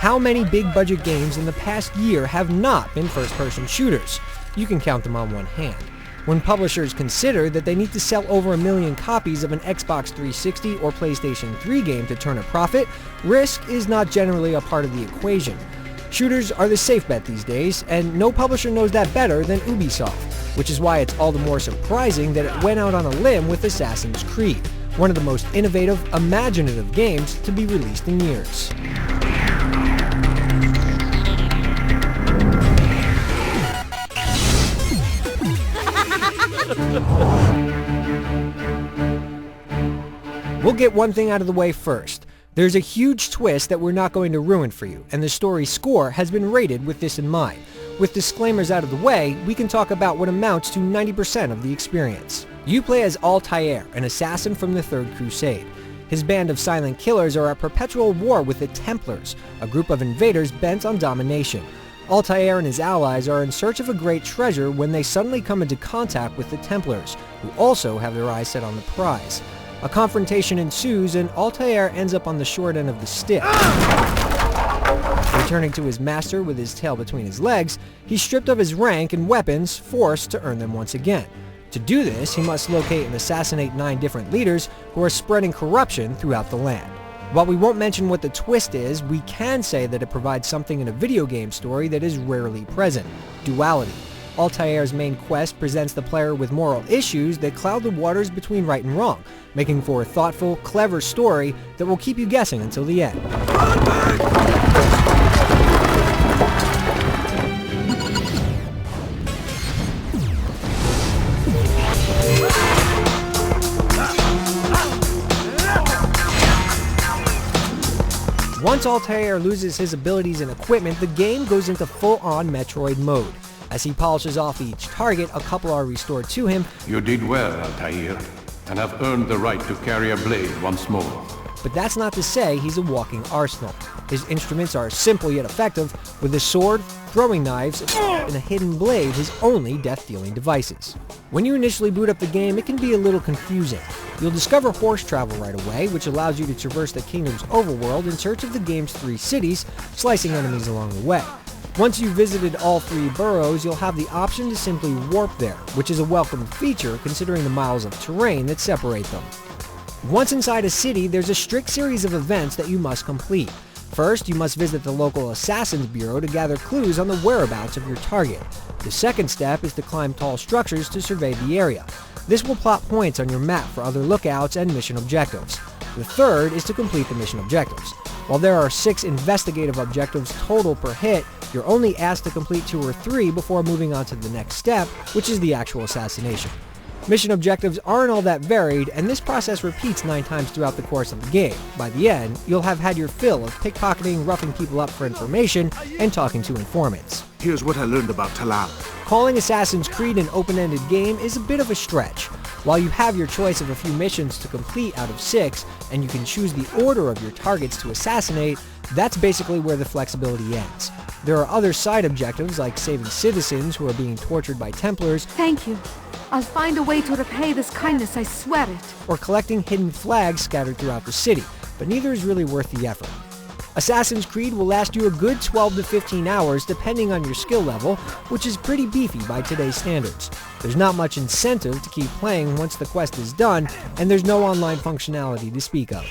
How many big-budget games in the past year have not been first-person shooters? You can count them on one hand. When publishers consider that they need to sell over 1 million copies of an Xbox 360 or PlayStation 3 game to turn a profit, risk is not generally a part of the equation. Shooters are the safe bet these days, and no publisher knows that better than Ubisoft, which is why it's all the more surprising that it went out on a limb with Assassin's Creed, one of the most innovative, imaginative games to be released in years. We'll get one thing out of the way first. There's a huge twist that we're not going to ruin for you, and the story's score has been rated with this in mind. With disclaimers out of the way, we can talk about what amounts to 90% of the experience. You play as Altair, an assassin from the Third Crusade. His band of silent killers are at perpetual war with the Templars, a group of invaders bent on domination. Altair and his allies are in search of a great treasure when they suddenly come into contact with the Templars, who also have their eyes set on the prize. A confrontation ensues and Altair ends up on the short end of the stick. Returning to his master with his tail between his legs, he's stripped of his rank and weapons, forced to earn them once again. To do this, he must locate and assassinate 9 different leaders who are spreading corruption throughout the land. While we won't mention what the twist is, we can say that it provides something in a video game story that is rarely present: duality. Altair's main quest presents the player with moral issues that cloud the waters between right and wrong, making for a thoughtful, clever story that will keep you guessing until the end. Once Altair loses his abilities and equipment, the game goes into full-on Metroid mode. As he polishes off each target, a couple are restored to him. You did well, Altair, and have earned the right to carry a blade once more. But that's not to say he's a walking arsenal. His instruments are simple yet effective, with a sword, throwing knives, and a hidden blade his only death-dealing devices. When you initially boot up the game, it can be a little confusing. You'll discover horse travel right away, which allows you to traverse the kingdom's overworld in search of the game's 3 cities, slicing enemies along the way. Once you've visited all 3 boroughs, you'll have the option to simply warp there, which is a welcome feature considering the miles of terrain that separate them. Once inside a city, there's a strict series of events that you must complete. First, you must visit the local Assassin's Bureau to gather clues on the whereabouts of your target. The second step is to climb tall structures to survey the area. This will plot points on your map for other lookouts and mission objectives. The third is to complete the mission objectives. While there are 6 investigative objectives total per hit, you're only asked to complete 2 or 3 before moving on to the next step, which is the actual assassination. Mission objectives aren't all that varied, and this process repeats 9 times throughout the course of the game. By the end, you'll have had your fill of pickpocketing, roughing people up for information, and talking to informants. Here's what I learned about Talal. Calling Assassin's Creed an open-ended game is a bit of a stretch. While you have your choice of a few missions to complete out of 6, and you can choose the order of your targets to assassinate, that's basically where the flexibility ends. There are other side objectives like saving citizens who are being tortured by Templars. Thank you. I'll find a way to repay this kindness, I swear it. Or collecting hidden flags scattered throughout the city, but neither is really worth the effort. Assassin's Creed will last you a good 12 to 15 hours depending on your skill level, which is pretty beefy by today's standards. There's not much incentive to keep playing once the quest is done, and there's no online functionality to speak of.